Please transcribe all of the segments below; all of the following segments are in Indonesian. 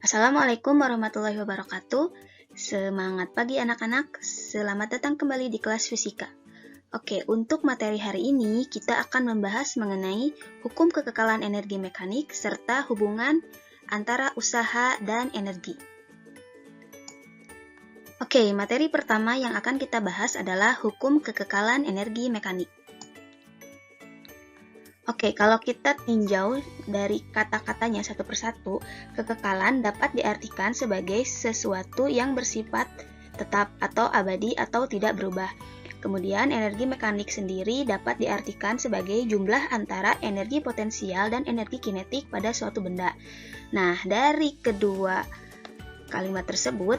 Assalamualaikum warahmatullahi wabarakatuh. Semangat pagi anak-anak, selamat datang kembali di kelas fisika. Oke, untuk materi hari ini kita akan membahas mengenai hukum kekekalan energi mekanik serta hubungan antara usaha dan energi. Oke, materi pertama yang akan kita bahas adalah hukum kekekalan energi mekanik. Oke, kalau kita tinjau dari kata-katanya satu persatu, kekekalan dapat diartikan sebagai sesuatu yang bersifat tetap atau abadi atau tidak berubah. Kemudian, energi mekanik sendiri dapat diartikan sebagai jumlah antara energi potensial dan energi kinetik pada suatu benda. Nah, dari kedua kalimat tersebut,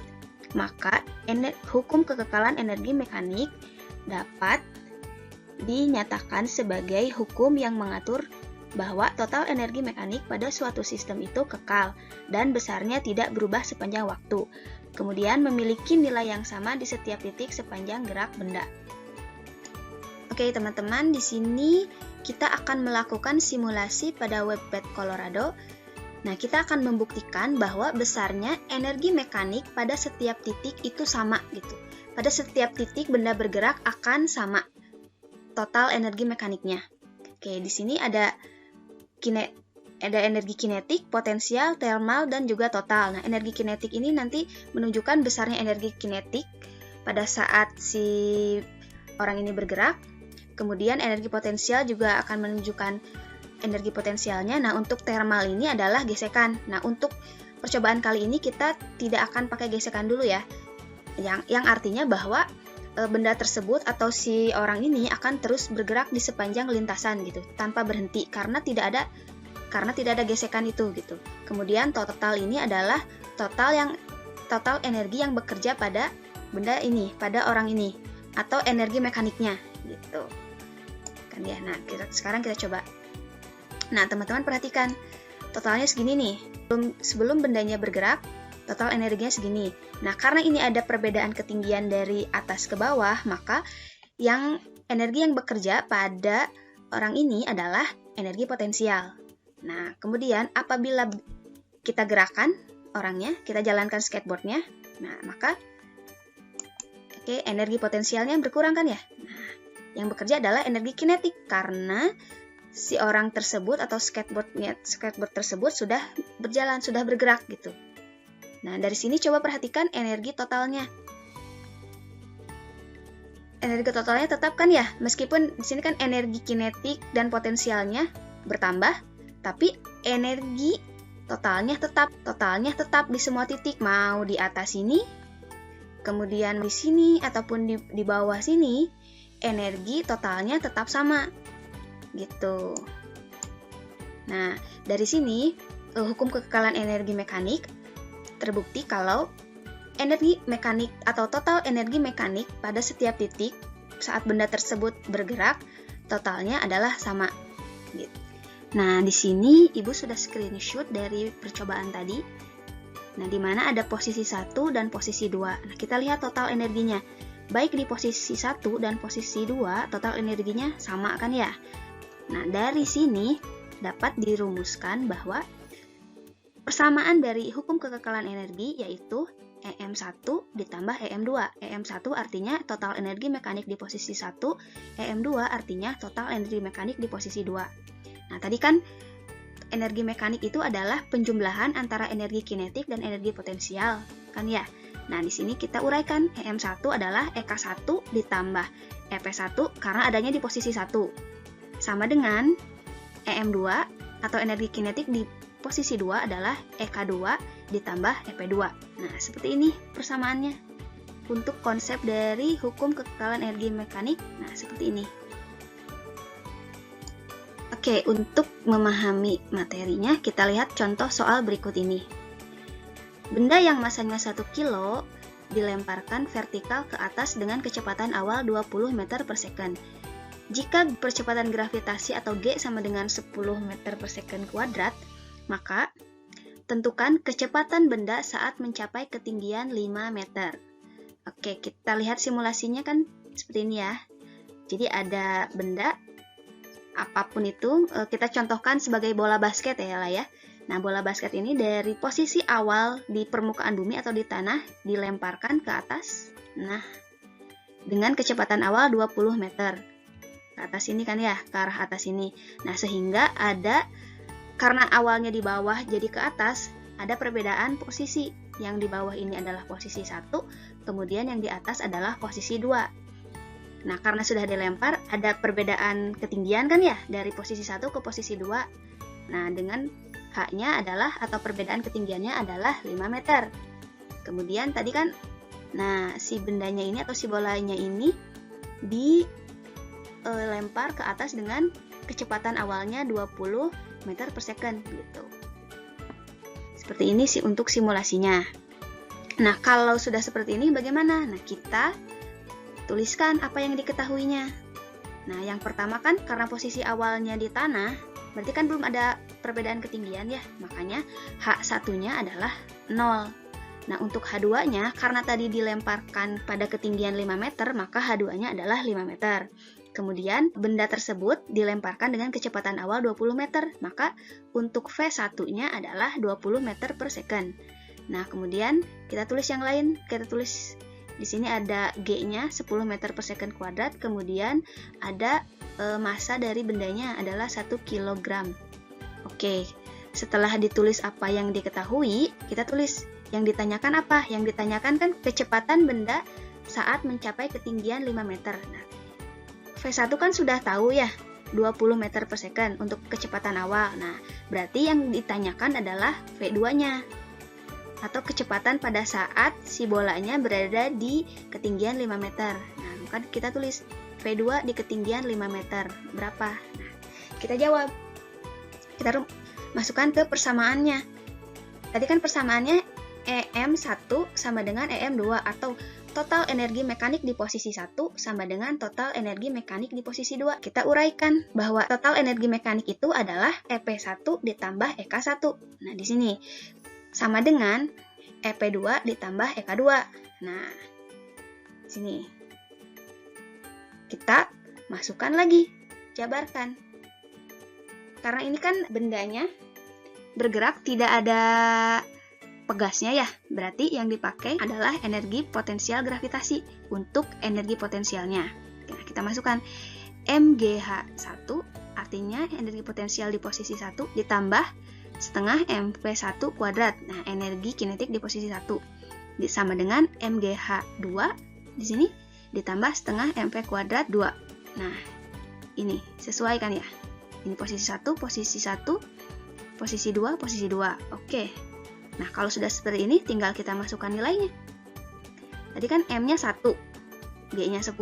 maka hukum kekekalan energi mekanik dapat dinyatakan sebagai hukum yang mengatur bahwa total energi mekanik pada suatu sistem itu kekal dan besarnya tidak berubah sepanjang waktu, kemudian memiliki nilai yang sama di setiap titik sepanjang gerak benda. Oke teman-teman, di sini kita akan melakukan simulasi pada Webpad Colorado. Nah, kita akan membuktikan bahwa besarnya energi mekanik pada setiap titik itu sama gitu. Pada setiap titik benda bergerak akan sama total energi mekaniknya. Oke, di sini ada energi kinetik, potensial, thermal, dan juga total. Nah, energi kinetik ini nanti menunjukkan besarnya energi kinetik pada saat si orang ini bergerak. Kemudian energi potensial juga akan menunjukkan energi potensialnya. Nah, untuk thermal ini adalah gesekan. Nah, untuk percobaan kali ini kita tidak akan pakai gesekan dulu ya. Yang artinya bahwa benda tersebut atau si orang ini akan terus bergerak di sepanjang lintasan gitu tanpa berhenti karena tidak ada gesekan itu gitu. Kemudian total ini adalah total energi yang bekerja pada benda ini, pada orang ini atau energi mekaniknya gitu. Kan ya. Nah, sekarang kita coba. Nah, teman-teman perhatikan. Totalnya segini nih. Sebelum bendanya bergerak, total energinya segini. Nah, karena ini ada perbedaan ketinggian dari atas ke bawah, maka energi yang bekerja pada orang ini adalah energi potensial. Nah, kemudian apabila kita gerakan orangnya, kita jalankan skateboardnya, nah maka energi potensialnya berkurang kan ya? Nah, yang bekerja adalah energi kinetik karena si orang tersebut atau skateboard tersebut sudah berjalan, sudah bergerak gitu. Nah, dari sini coba perhatikan energi totalnya. Energi totalnya tetap kan ya, meskipun di sini kan energi kinetik dan potensialnya bertambah, tapi energi totalnya tetap di semua titik, mau di atas sini, kemudian di sini ataupun di bawah sini, energi totalnya tetap sama. Gitu. Nah, dari sini hukum kekekalan energi mekanik terbukti kalau energi mekanik atau total energi mekanik pada setiap titik saat benda tersebut bergerak totalnya adalah sama. Gitu. Nah, di sini Ibu sudah screenshot dari percobaan tadi. Nah, di mana ada posisi 1 dan posisi 2. Nah, kita lihat total energinya. Baik di posisi 1 dan posisi 2, total energinya sama kan ya? Nah, dari sini dapat dirumuskan bahwa persamaan dari hukum kekekalan energi yaitu EM1 ditambah EM2. EM1 artinya total energi mekanik di posisi 1, EM2 artinya total energi mekanik di posisi 2. Nah, tadi kan energi mekanik itu adalah penjumlahan antara energi kinetik dan energi potensial, kan ya? Nah, di sini kita uraikan EM1 adalah EK1 ditambah EP1 karena adanya di posisi 1. Sama dengan EM2 atau energi kinetik di posisi 2 adalah EK2 ditambah EP2. Nah, seperti ini persamaannya. Untuk konsep dari hukum kekekalan energi mekanik, nah seperti ini. Oke, untuk memahami materinya, kita lihat contoh soal berikut ini. Benda yang masanya 1 kilo dilemparkan vertikal ke atas dengan kecepatan awal 20 meter per second. Jika percepatan gravitasi atau G sama dengan 10 meter per second kuadrat, maka tentukan kecepatan benda saat mencapai ketinggian 5 meter. Oke, kita lihat simulasinya kan seperti ini ya. Jadi ada benda, apapun itu, kita contohkan sebagai bola basket ya lah ya. Nah, bola basket ini dari posisi awal di permukaan bumi atau di tanah dilemparkan ke atas. Nah, dengan kecepatan awal 20 meter. Ke atas ini kan ya, ke arah atas ini. Nah, sehingga karena awalnya di bawah jadi ke atas, ada perbedaan posisi. Yang di bawah ini adalah posisi 1, kemudian yang di atas adalah posisi 2. Nah, karena sudah dilempar, ada perbedaan ketinggian kan ya, dari posisi 1 ke posisi 2. Nah, dengan H-nya adalah, atau perbedaan ketinggiannya adalah 5 meter. Kemudian tadi kan, nah si bendanya ini atau si bolanya ini dilempar ke atas dengan kecepatan awalnya 20 meter per second gitu. Seperti ini sih untuk simulasinya. Nah, kalau sudah seperti ini bagaimana? Nah, kita tuliskan apa yang diketahuinya. Nah, yang pertama kan karena posisi awalnya di tanah, berarti kan belum ada perbedaan ketinggian ya, makanya H1-nya adalah 0. Nah, untuk H2-nya, karena tadi dilemparkan pada ketinggian 5 meter, maka H2-nya adalah 5 meter. Kemudian, benda tersebut dilemparkan dengan kecepatan awal 20 meter, maka untuk V1-nya adalah 20 meter per second. Nah, kemudian kita tulis yang lain, kita tulis di sini ada G-nya 10 meter per second kuadrat, kemudian ada massa dari bendanya adalah 1 kg. Oke, setelah ditulis apa yang diketahui, kita tulis yang ditanyakan apa? Yang ditanyakan kan kecepatan benda saat mencapai ketinggian 5 meter. Nah, V1 kan sudah tahu ya, 20 meter per second untuk kecepatan awal. Nah, berarti yang ditanyakan adalah V2-nya, atau kecepatan pada saat si bolanya berada di ketinggian 5 meter. Nah, maka kita tulis V2 di ketinggian 5 meter. Berapa? Nah, kita jawab. Kita masukkan ke persamaannya. Tadi kan persamaannya EM1 sama dengan EM2, atau total energi mekanik di posisi 1 sama dengan total energi mekanik di posisi 2. Kita uraikan bahwa total energi mekanik itu adalah EP1 ditambah EK1. Nah, di sini sama dengan EP2 ditambah EK2. Nah, di sini kita masukkan lagi, jabarkan. Karena ini kan bendanya bergerak, tidak ada pegasnya ya, berarti yang dipakai adalah energi potensial gravitasi untuk energi potensialnya. Nah, kita masukkan MGH1, artinya energi potensial di posisi 1 ditambah setengah MP1 kuadrat. Nah, energi kinetik di posisi 1 sama dengan MGH2 di sini ditambah setengah MP kuadrat 2. Nah, ini sesuai kan ya? Ini posisi 1, posisi 1, posisi 2, posisi 2. Oke. Nah, kalau sudah seperti ini, tinggal kita masukkan nilainya. Tadi kan M-nya 1, G-nya 10,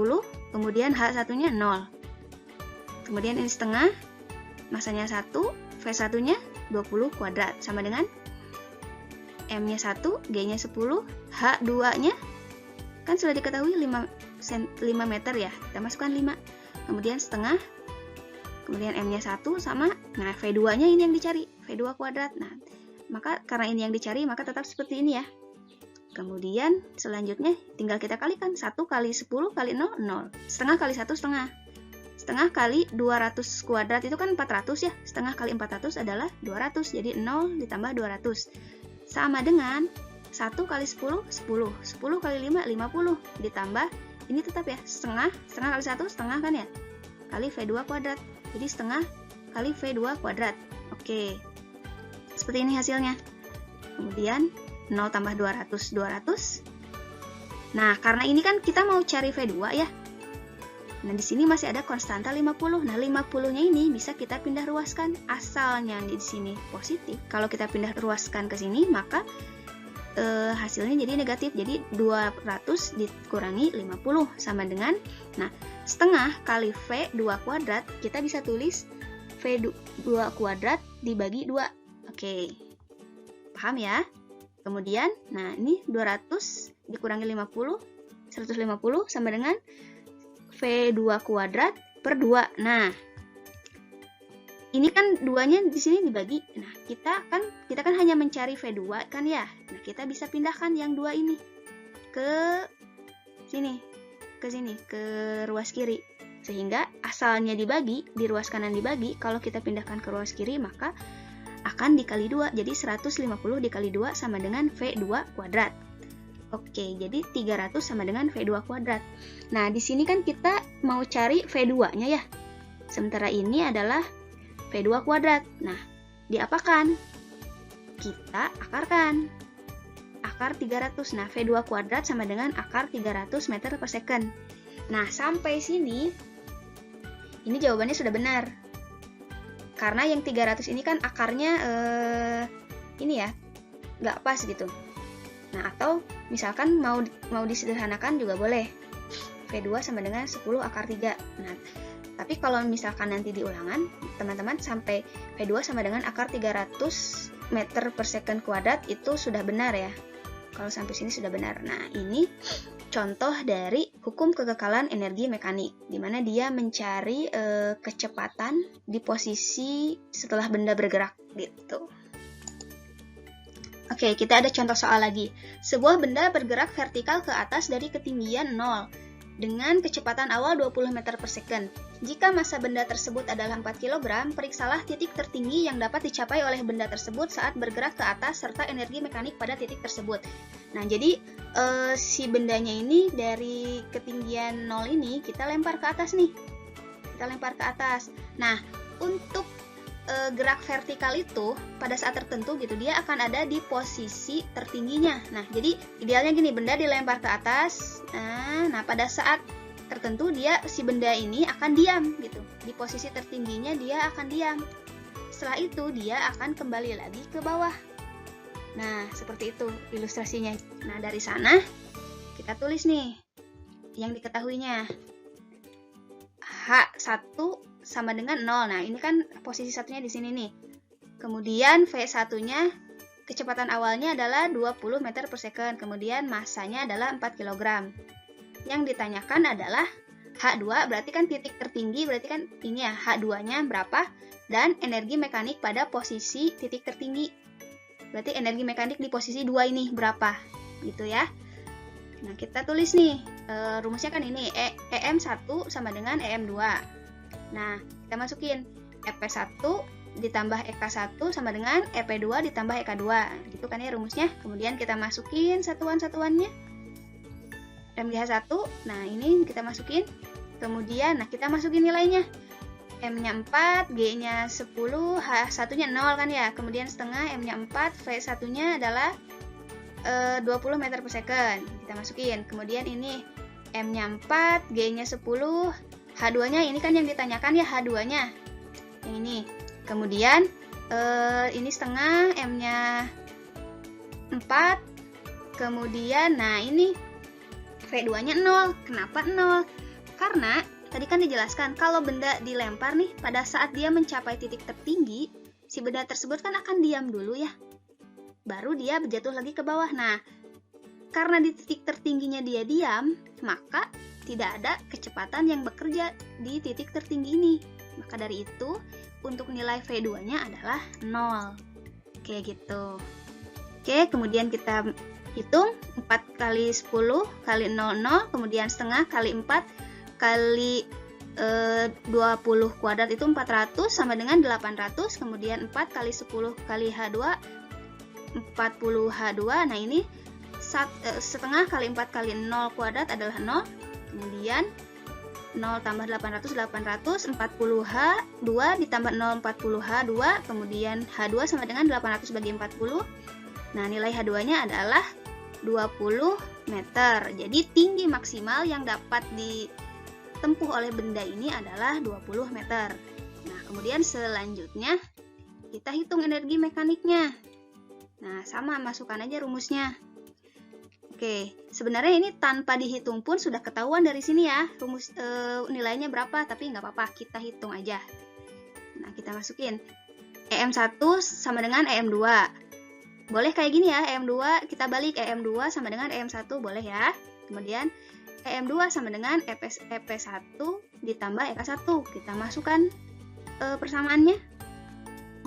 kemudian H1-nya 0. Kemudian ini setengah, masanya 1, V1-nya 20 kuadrat, sama dengan M-nya 1, G-nya 10, H2-nya kan sudah diketahui 5 meter ya, kita masukkan 5. Kemudian setengah, kemudian M-nya 1 sama, nah V2-nya ini yang dicari, V2 kuadrat. Nah, maka karena ini yang dicari, maka tetap seperti ini ya. Kemudian selanjutnya tinggal kita kalikan, 1 kali 10 kali 0, 0. Setengah kali 1 setengah. Setengah kali 200 kuadrat itu kan 400 ya. Setengah kali 400 adalah 200, jadi 0 ditambah 200. Sama dengan 1 kali 10, 10. 10 kali 5, 50. Ditambah, ini tetap ya, setengah kali 1, setengah kan ya. Kali V2 kuadrat. Jadi setengah kali V2 kuadrat. Oke. Seperti ini hasilnya. Kemudian 0 tambah 200, 200. Nah, karena ini kan kita mau cari V2 ya. Nah, di sini masih ada konstanta 50. Nah, 50-nya ini bisa kita pindah ruaskan. Asalnya di sini positif. Kalau kita pindah ruaskan ke sini, maka hasilnya jadi negatif. Jadi 200 dikurangi 50 sama dengan, nah, setengah kali V2 kuadrat, kita bisa tulis V2 kuadrat dibagi 2. Oke, paham ya? Kemudian, nah ini 200 dikurangi 50, 150 sama dengan V2 kuadrat per 2. Nah, ini kan 2-nya di sini dibagi. Nah, kita kan hanya mencari V2 kan ya. Nah, kita bisa pindahkan yang 2 ini ke sini, ke ruas kiri. Sehingga asalnya dibagi, di ruas kanan dibagi, kalau kita pindahkan ke ruas kiri, maka akan dikali 2. Jadi 150 dikali 2 sama dengan V2 kuadrat. Oke, jadi 300 sama dengan V2 kuadrat. Nah, di sini kan kita mau cari V2-nya ya. Sementara ini adalah V2 kuadrat. Nah, diapakan? Kita akarkan. Akar 300. Nah, V2 kuadrat sama dengan akar 300 meter per second. Nah, sampai sini, ini jawabannya sudah benar. Karena yang 300 ini kan akarnya, ini ya, nggak pas gitu. Nah, atau misalkan mau disederhanakan juga boleh. V2 sama dengan 10 akar 3. Nah, tapi kalau misalkan nanti di ulangan, teman-teman sampai V2 sama dengan akar 300 meter per second kuadrat itu sudah benar ya. Kalau sampai sini sudah benar. Nah, ini contoh dari hukum kekekalan energi mekanik, di mana dia mencari kecepatan di posisi setelah benda bergerak gitu. Oke, kita ada contoh soal lagi. Sebuah benda bergerak vertikal ke atas dari ketinggian 0 dengan kecepatan awal 20 meter per second. Jika massa benda tersebut adalah 4 kg, periksalah titik tertinggi yang dapat dicapai oleh benda tersebut saat bergerak ke atas serta energi mekanik pada titik tersebut. Nah, jadi si bendanya ini dari ketinggian 0 ini kita lempar ke atas nih. Kita lempar ke atas. Nah, untuk gerak vertikal itu pada saat tertentu gitu dia akan ada di posisi tertingginya. Nah, jadi idealnya gini, benda dilempar ke atas. Nah, pada saat tertentu si benda ini akan diam gitu. Di posisi tertingginya dia akan diam. Setelah itu dia akan kembali lagi ke bawah. Nah, seperti itu ilustrasinya. Nah, dari sana kita tulis nih yang diketahuinya. H1 sama dengan 0. Nah, ini kan posisi satunya di sini nih. Kemudian V1-nya kecepatan awalnya adalah 20 meter per second. Kemudian massanya adalah 4 kg. Yang ditanyakan adalah H2, berarti kan titik tertinggi, berarti kan ini ya, H2-nya berapa, dan energi mekanik pada posisi titik tertinggi. Berarti energi mekanik di posisi 2 ini berapa, gitu ya. Nah, kita tulis nih, rumusnya kan ini, EM1 sama dengan EM2. Nah, kita masukin EP1 ditambah EK1 sama dengan EP2 ditambah EK2. Gitu kan ya rumusnya. Kemudian kita masukin satuan-satuannya. MGH1, nah ini kita masukin. Kemudian, nah kita masukin nilainya. M-nya 4, G-nya 10, H1-nya 0 kan ya. Kemudian setengah, M-nya 4, V1-nya adalah 20 meter per second. Kita masukin. Kemudian ini M-nya 4, G-nya 10, H2-nya ini kan yang ditanyakan ya, H2-nya. Yang ini. Kemudian ini setengah, M-nya 4. Kemudian, nah ini V2-nya 0. Kenapa 0? Karena tadi kan dijelaskan kalau benda dilempar nih, pada saat dia mencapai titik tertinggi, si benda tersebut kan akan diam dulu ya. Baru dia jatuh lagi ke bawah. Nah, karena di titik tertingginya dia diam, maka tidak ada kecepatan yang bekerja di titik tertinggi ini. Maka dari itu, untuk nilai V2-nya adalah 0. Kayak gitu. Oke, kemudian kita hitung 4 kali 10 kali 00, kemudian setengah kali 4 kali 20 kuadrat itu 400 sama dengan 800, kemudian 4 kali 10 kali H2 40 H2. Nah, ini setengah kali 4 kali 0 kuadrat adalah 0. Kemudian 0 tambah 800 40 H2 ditambah 0 40 H2, kemudian H2 sama dengan 800 bagi 40. Nah, nilai H2-nya adalah 20 meter. Jadi tinggi maksimal yang dapat ditempuh oleh benda ini adalah 20 meter. Nah, kemudian selanjutnya kita hitung energi mekaniknya. Nah, sama, masukkan aja rumusnya. Oke, sebenarnya ini tanpa dihitung pun sudah ketahuan dari sini ya, rumus nilainya berapa, tapi nggak apa-apa, kita hitung aja. Nah, kita masukin EM1 sama dengan EM2. Boleh kayak gini ya, EM2 kita balik, EM2 sama dengan EM1, boleh ya. Kemudian EM2 sama dengan EP1 ditambah EK1. Kita masukkan persamaannya.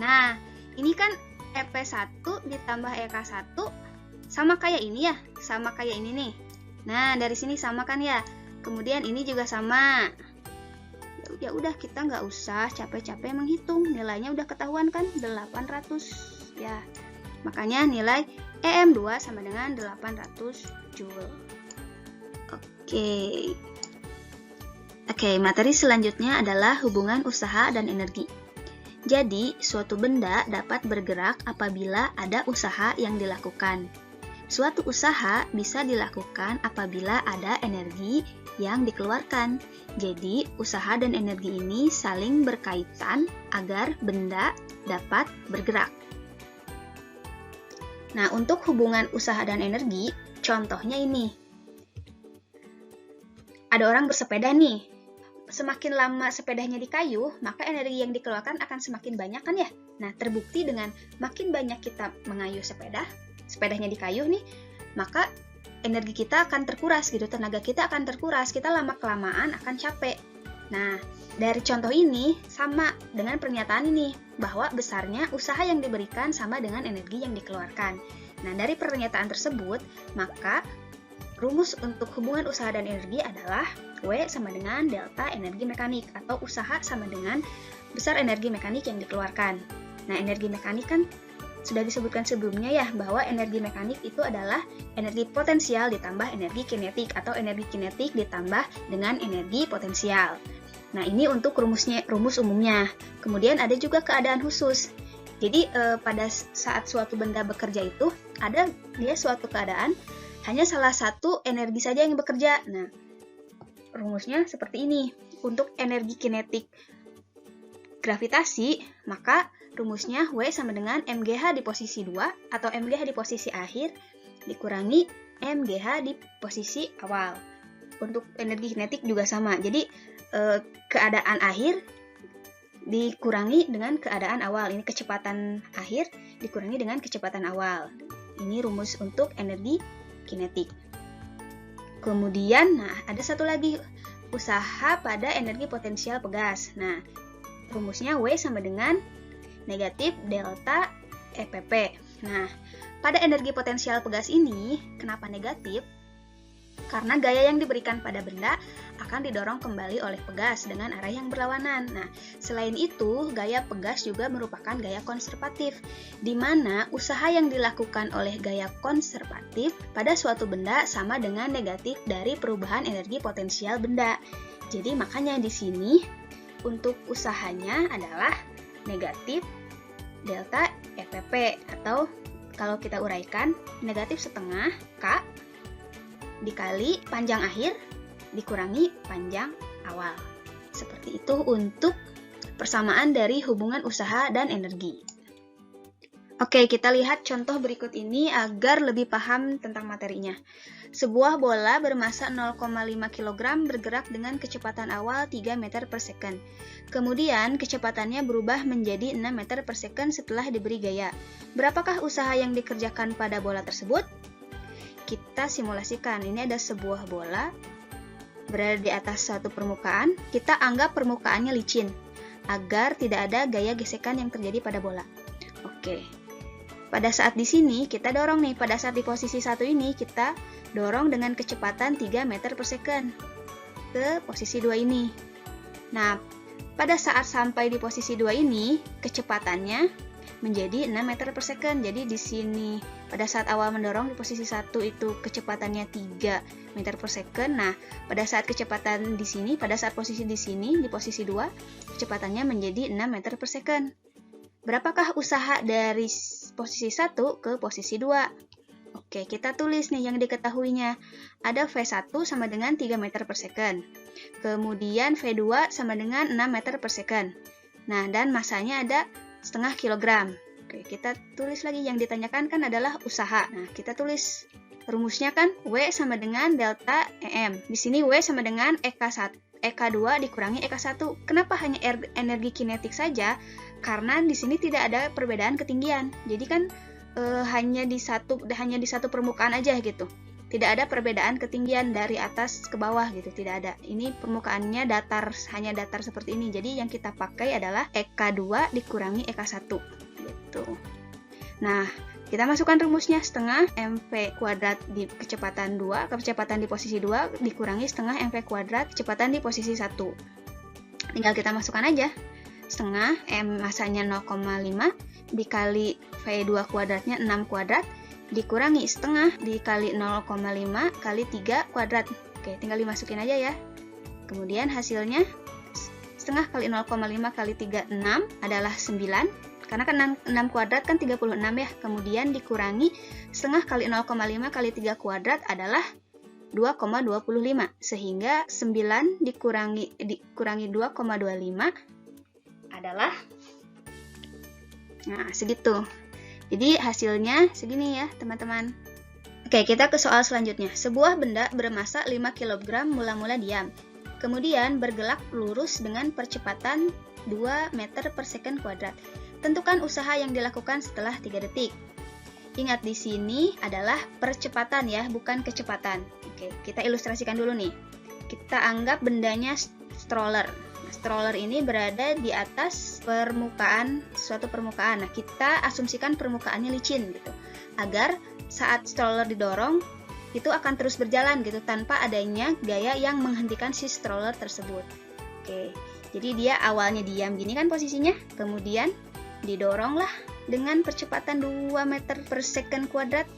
Nah, ini kan EP1 ditambah EK1 sama kayak ini ya, sama kayak ini nih. Nah, dari sini sama kan ya. Kemudian ini juga sama. Ya udah, kita nggak usah capek-capek menghitung, nilainya udah ketahuan kan, 800 ya. Makanya nilai EM2 sama dengan 800 Joule. Oke, materi selanjutnya adalah hubungan usaha dan energi. Jadi, suatu benda dapat bergerak apabila ada usaha yang dilakukan. Suatu usaha bisa dilakukan apabila ada energi yang dikeluarkan. Jadi, usaha dan energi ini saling berkaitan agar benda dapat bergerak. Nah, untuk hubungan usaha dan energi, contohnya ini. Ada orang bersepeda nih. Semakin lama sepedanya di kayu, maka energi yang dikeluarkan akan semakin banyak kan ya? Nah, terbukti dengan makin banyak kita mengayuh sepedanya di kayu nih, maka energi kita akan terkuras gitu, tenaga kita akan terkuras, kita lama-kelamaan akan capek. Nah, dari contoh ini sama dengan pernyataan ini, bahwa besarnya usaha yang diberikan sama dengan energi yang dikeluarkan. Nah, dari pernyataan tersebut, maka rumus untuk hubungan usaha dan energi adalah W sama dengan delta energi mekanik, atau usaha sama dengan besar energi mekanik yang dikeluarkan. Nah, energi mekanik kan sudah disebutkan sebelumnya ya, bahwa energi mekanik itu adalah energi potensial ditambah energi kinetik, atau energi kinetik ditambah dengan energi potensial. Nah, ini untuk rumus umumnya. Kemudian ada juga keadaan khusus. Jadi pada saat suatu benda bekerja itu, ada dia suatu keadaan hanya salah satu energi saja yang bekerja. Nah, rumusnya seperti ini. Untuk energi kinetik gravitasi, maka rumusnya W sama dengan MGH di posisi 2 atau MGH di posisi akhir dikurangi MGH di posisi awal. Untuk energi kinetik juga sama. Jadi keadaan akhir dikurangi dengan keadaan awal. Ini kecepatan akhir dikurangi dengan kecepatan awal. Ini rumus untuk energi kinetik. Kemudian, ada satu lagi, usaha pada energi potensial pegas. Nah, rumusnya W sama dengan negatif delta EPP. Nah, pada energi potensial pegas ini, kenapa negatif? Karena gaya yang diberikan pada benda akan didorong kembali oleh pegas dengan arah yang berlawanan. Nah, selain itu, gaya pegas juga merupakan gaya konservatif, di mana usaha yang dilakukan oleh gaya konservatif pada suatu benda sama dengan negatif dari perubahan energi potensial benda. Jadi, makanya di sini untuk usahanya adalah negatif delta EPP, atau kalau kita uraikan, negatif setengah K dikali panjang akhir dikurangi panjang awal. Seperti itu untuk persamaan dari hubungan usaha dan energi. Oke, kita lihat contoh berikut ini agar lebih paham tentang materinya. Sebuah bola bermasa 0,5 kg bergerak dengan kecepatan awal 3 meter per second. Kemudian kecepatannya berubah menjadi 6 meter per second setelah diberi gaya. Berapakah usaha yang dikerjakan pada bola tersebut? Kita simulasikan, ini ada sebuah bola berada di atas suatu permukaan. Kita anggap permukaannya licin agar tidak ada gaya gesekan yang terjadi pada bola. Oke. Pada saat di sini kita dorong nih, pada saat di posisi 1 ini kita dorong dengan kecepatan 3 meter per second ke posisi 2 ini. Nah, pada saat sampai di posisi 2 ini, kecepatannya menjadi 6 meter per second. Jadi di sini pada saat awal mendorong di posisi 1 itu kecepatannya 3 meter per second. Nah, pada saat kecepatan di sini, pada saat posisi di sini di posisi 2, kecepatannya menjadi 6 meter per second. Berapakah usaha dari posisi 1 ke posisi 2? Oke, kita tulis nih yang diketahuinya. Ada V1 sama dengan 3 meter per second. Kemudian V2 sama dengan 6 meter per second. Nah, dan masanya ada setengah kilogram. Oke, kita tulis lagi yang ditanyakan kan adalah usaha. Nah, kita tulis rumusnya kan W sama dengan delta EM. Di sini W sama dengan EK2 dikurangi EK1. Kenapa hanya energi kinetik saja? Karena di sini tidak ada perbedaan ketinggian. Jadi kan hanya di satu permukaan aja gitu. Tidak ada perbedaan ketinggian dari atas ke bawah gitu, tidak ada. Ini permukaannya datar, hanya datar seperti ini. Jadi yang kita pakai adalah EK2 dikurangi EK1 gitu. Nah, kita masukkan rumusnya, setengah mv kuadrat di kecepatan 2, kecepatan di posisi 2 dikurangi setengah mv kuadrat kecepatan di posisi 1. Tinggal kita masukkan aja. Setengah M masanya 0,5 dikali V2 kuadratnya 6 kuadrat dikurangi setengah dikali 0,5 kali 3 kuadrat. Oke, tinggal dimasukin aja ya. Kemudian hasilnya setengah kali 0,5 kali 3, 6 adalah 9. Karena kan 6 kuadrat kan 36 ya. Kemudian dikurangi setengah kali 0,5 kali 3 kuadrat adalah 2,25. Sehingga 9 dikurangi 2,25 adalah segitu. Jadi hasilnya segini ya teman-teman. Oke, kita ke soal selanjutnya. Sebuah benda bermasa 5 kg mula-mula diam. Kemudian bergerak lurus dengan percepatan 2 meter per second kuadrat. Tentukan usaha yang dilakukan setelah 3 detik. Ingat di sini adalah percepatan ya, bukan kecepatan. Oke, kita ilustrasikan dulu nih. Kita anggap bendanya stroller. Stroller ini berada di atas suatu permukaan. Nah, kita asumsikan permukaannya licin gitu. Agar saat stroller didorong, itu akan terus berjalan gitu tanpa adanya gaya yang menghentikan si stroller tersebut. Oke, jadi dia awalnya diam gini kan posisinya, kemudian didoronglah dengan percepatan 2 meter per second kuadrat.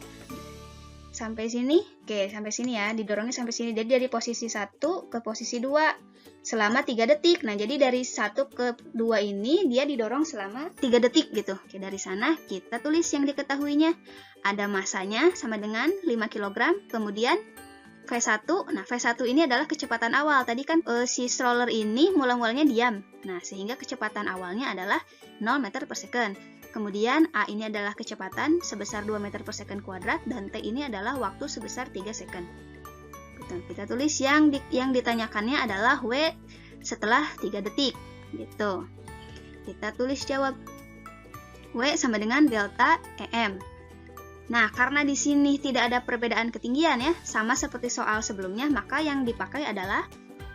Sampai sini, oke sampai sini ya, didorongnya sampai sini. Jadi dari posisi 1 ke posisi 2 selama 3 detik. Nah, jadi dari 1 ke 2 ini dia didorong selama 3 detik gitu. Oke, dari sana kita tulis yang diketahuinya. Ada masanya sama dengan 5 kg, kemudian V1. Nah, V1 ini adalah kecepatan awal. Tadi kan si stroller ini mula-mulanya diam. Nah, sehingga kecepatan awalnya adalah 0 meter per second. Kemudian A ini adalah kecepatan sebesar 2 meter per second kuadrat dan T ini adalah waktu sebesar 3 second. Kita tulis yang ditanyakannya adalah W setelah 3 detik gitu. Kita tulis jawab W sama dengan delta EM. Nah, karena di sini tidak ada perbedaan ketinggian ya, sama seperti soal sebelumnya, maka yang dipakai adalah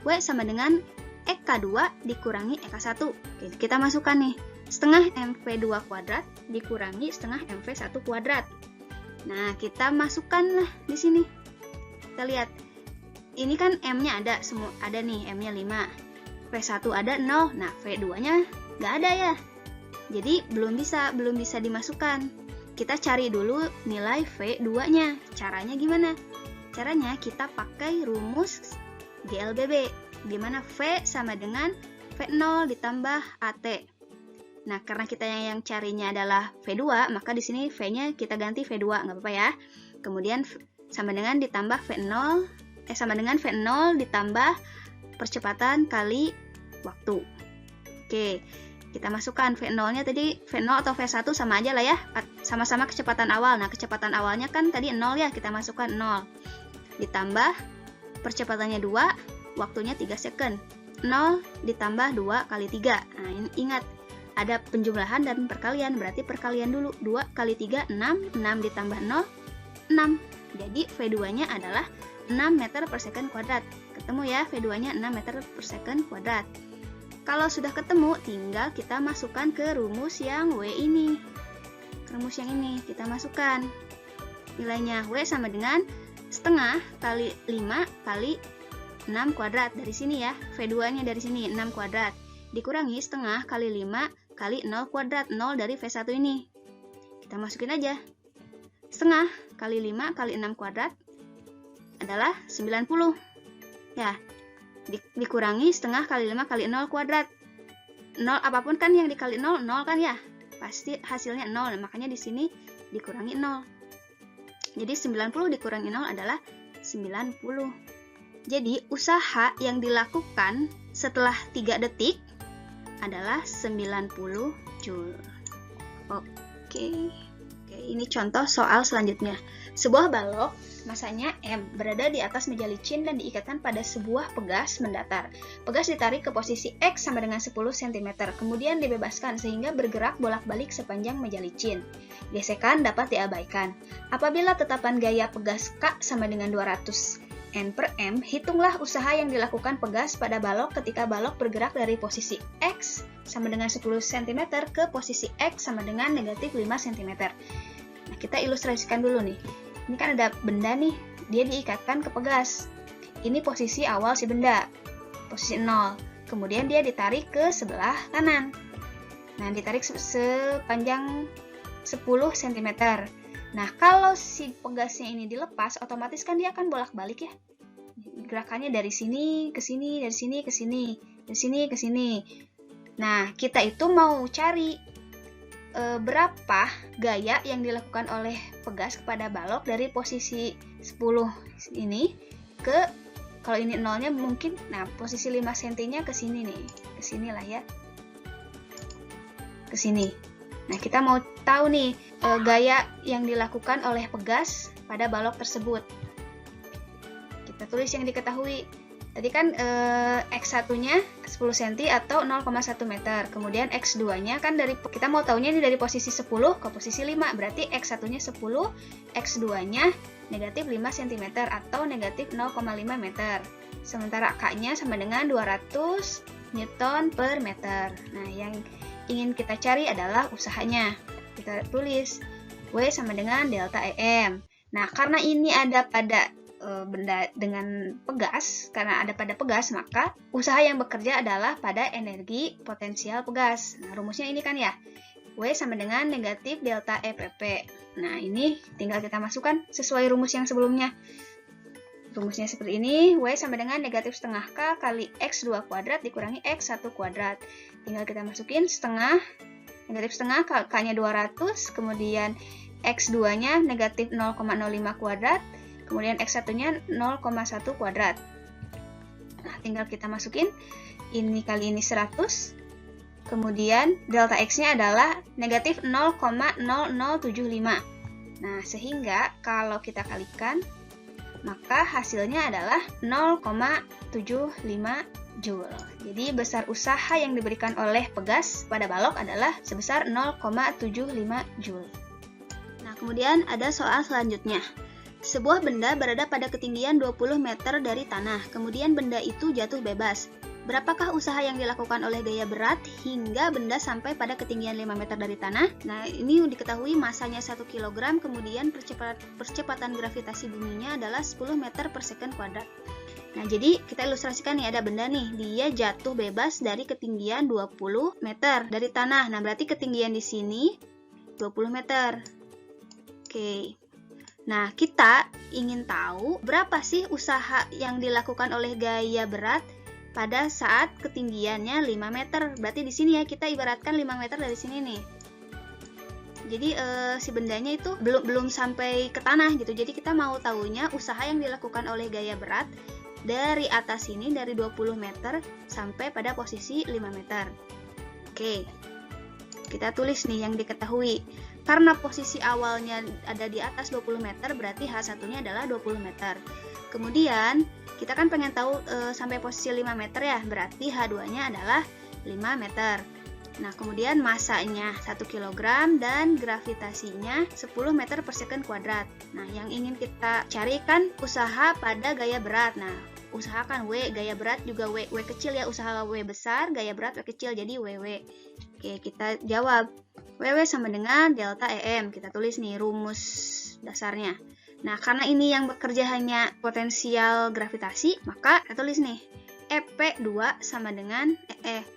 W sama dengan EK2 dikurangi EK1. Oke, kita masukkan nih. Setengah MV2 kuadrat dikurangi setengah MV1 kuadrat. Nah, kita masukkan lah di sini. Kita lihat. Ini kan M-nya ada, semua ada nih, M-nya 5. V1 ada 0. Nah, V2-nya nggak ada ya. Jadi belum bisa dimasukkan. Kita cari dulu nilai V2-nya. Caranya gimana? Caranya kita pakai rumus GLBB. Gimana V sama dengan V0 ditambah AT. Nah, karena kita yang carinya adalah V2, maka di sini V-nya kita ganti V2, nggak apa-apa ya. Kemudian sama dengan ditambah sama dengan V0 ditambah percepatan kali waktu. Oke, kita masukkan V0-nya tadi, V0 atau V1 sama aja lah ya, sama-sama kecepatan awal. Nah, kecepatan awalnya kan tadi 0 ya, kita masukkan 0. Ditambah percepatannya 2, waktunya 3 second. 0 ditambah 2 kali 3. Nah, ini ingat. Ada penjumlahan dan perkalian, berarti perkalian dulu. 2 kali 3, 6. 6 ditambah 0, 6. Jadi V2-nya adalah 6 meter per second kuadrat. Ketemu ya, V2-nya 6 meter per second kuadrat. Kalau sudah ketemu, tinggal kita masukkan ke rumus yang W ini. Rumus yang ini, kita masukkan. Nilainya W sama dengan setengah kali 5 kali 6 kuadrat. Dari sini ya, V2-nya dari sini, 6 kuadrat. Dikurangi setengah kali 5 kali 0 kuadrat, 0 dari V1 ini. Kita masukin aja. Setengah kali 5 kali 6 kuadrat adalah 90. Ya, dikurangi setengah kali 5 kali 0 kuadrat. 0 apapun kan yang dikali 0, 0 kan ya? Pasti hasilnya 0, makanya di sini dikurangi 0. Jadi 90 dikurangi 0 adalah 90. Jadi usaha yang dilakukan setelah 3 detik adalah 90 Joule. Oke, ini contoh soal selanjutnya. Sebuah balok masanya M berada di atas meja licin dan diikatkan pada sebuah pegas mendatar. Pegas ditarik ke posisi X sama dengan 10 cm, kemudian dibebaskan sehingga bergerak bolak-balik sepanjang meja licin. Gesekan dapat diabaikan. Apabila tetapan gaya pegas K sama dengan 200 N per M, hitunglah usaha yang dilakukan pegas pada balok ketika balok bergerak dari posisi X sama dengan 10 cm ke posisi X sama dengan negatif 5 cm. Nah, kita ilustrasikan dulu nih. Ini kan ada benda nih, dia diikatkan ke pegas. Ini posisi awal si benda, posisi 0. kemudian dia ditarik ke sebelah kanan. Nah, ditarik sepanjang 10 cm. Nah, kalau si pegasnya ini dilepas, otomatis kan dia akan bolak-balik ya. Gerakannya dari sini ke sini, dari sini ke sini, dari sini ke sini. Nah, kita itu mau cari berapa gaya yang dilakukan oleh pegas kepada balok dari posisi 10 ini ke, kalau ini nolnya mungkin, nah posisi 5 cm-nya ke sini nih, ke sini lah ya, ke sini. Nah, kita mau tahu nih gaya yang dilakukan oleh pegas pada balok tersebut. Kita tulis yang diketahui. Tadi kan X1-nya 10 cm atau 0,1 meter. Kemudian X2-nya kan kita mau taunya ini dari posisi 10 ke posisi 5. Berarti X1-nya 10, X2-nya negatif 5 cm atau negatif 0,5 meter. Sementara K-nya sama dengan 200 Newton per meter. Nah, yang ingin kita cari adalah usahanya. Kita tulis W sama dengan delta EM. Nah, karena ini ada pada benda dengan pegas, karena ada pada pegas, maka usaha yang bekerja adalah pada energi potensial pegas. Nah, rumusnya ini kan ya, W sama dengan negatif delta EPP. Nah, ini tinggal kita masukkan sesuai rumus yang sebelumnya. Rumusnya seperti ini, W sama dengan negatif setengah K kali X2 kuadrat dikurangi X1 kuadrat. Tinggal kita masukin setengah, negatif setengah, K-nya 200, kemudian X2-nya negatif 0,05 kuadrat, kemudian X1-nya 0,1 kuadrat. Nah, tinggal kita masukin ini kali ini 100. Kemudian delta X-nya adalah negatif 0,0075. Nah, sehingga kalau kita kalikan, maka hasilnya adalah 0,75 Joule. Jadi besar usaha yang diberikan oleh pegas pada balok adalah sebesar 0,75 Joule. Nah, kemudian ada soal selanjutnya. Sebuah benda berada pada ketinggian 20 meter dari tanah, kemudian benda itu jatuh bebas. Berapakah usaha yang dilakukan oleh gaya berat hingga benda sampai pada ketinggian 5 meter dari tanah? Nah, ini diketahui masanya 1 kg, kemudian percepatan gravitasi buminya adalah 10 meter per second kuadrat. Nah, jadi kita ilustrasikan nih, ada benda nih, dia jatuh bebas dari ketinggian 20 meter dari tanah. Nah, berarti ketinggian di sini 20 meter. Oke. Nah, kita ingin tahu berapa sih usaha yang dilakukan oleh gaya berat pada saat ketinggiannya 5 meter. Berarti di sini ya, kita ibaratkan 5 meter dari sini nih. Jadi si bendanya itu belum sampai ke tanah gitu. Jadi kita mau tahunya usaha yang dilakukan oleh gaya berat dari atas sini, dari 20 meter sampai pada posisi 5 meter. Oke. Kita tulis nih yang diketahui. Karena posisi awalnya ada di atas 20 meter, berarti H1-nya adalah 20 meter. Kemudian, kita kan pengen tahu sampai posisi 5 meter ya, berarti H2-nya adalah 5 meter. Nah, kemudian masanya 1 kg dan gravitasinya 10 meter per second kuadrat. Nah, yang ingin kita cari kan usaha pada gaya berat. Nah, usahakan W, gaya berat juga W kecil ya, usaha W besar, gaya berat W kecil, jadi WW. Oke, kita jawab. WW sama dengan delta EM. Kita tulis nih rumus dasarnya. Nah, karena ini yang bekerja hanya potensial gravitasi, maka kita tulis nih EP2 sama dengan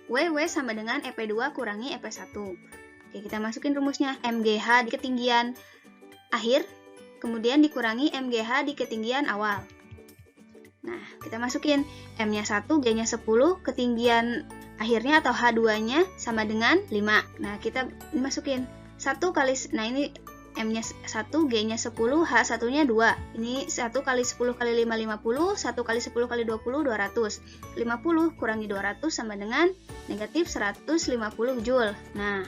WW sama dengan EP2 kurangi EP1. Oke, kita masukin rumusnya. MGH di ketinggian akhir, kemudian dikurangi MGH di ketinggian awal. Nah, kita masukin M-nya 1, G-nya 10, ketinggian akhirnya atau H2-nya sama dengan 5. Nah, kita masukin 1 kali, nah ini M-nya 1, G-nya 10, H1-nya 2. Ini 1 kali 10 kali 5, 50, 1 kali 10 kali 20, 200. 50 kurangi 200 sama dengan negatif 150 Joule. Nah,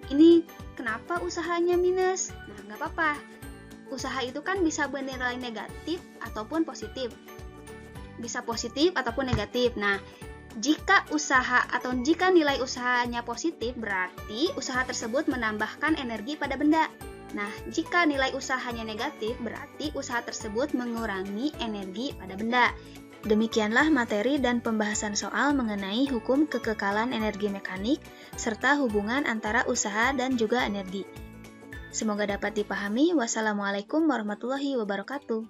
ini kenapa usahanya minus? Nah, nggak apa-apa. Usaha itu kan bisa bernilai negatif ataupun positif. Bisa positif ataupun negatif. Nah, jika nilai usahanya positif, berarti usaha tersebut menambahkan energi pada benda. Nah, jika nilai usahanya negatif, berarti usaha tersebut mengurangi energi pada benda. Demikianlah materi dan pembahasan soal mengenai hukum kekekalan energi mekanik, serta hubungan antara usaha dan juga energi. Semoga dapat dipahami. Wassalamualaikum warahmatullahi wabarakatuh.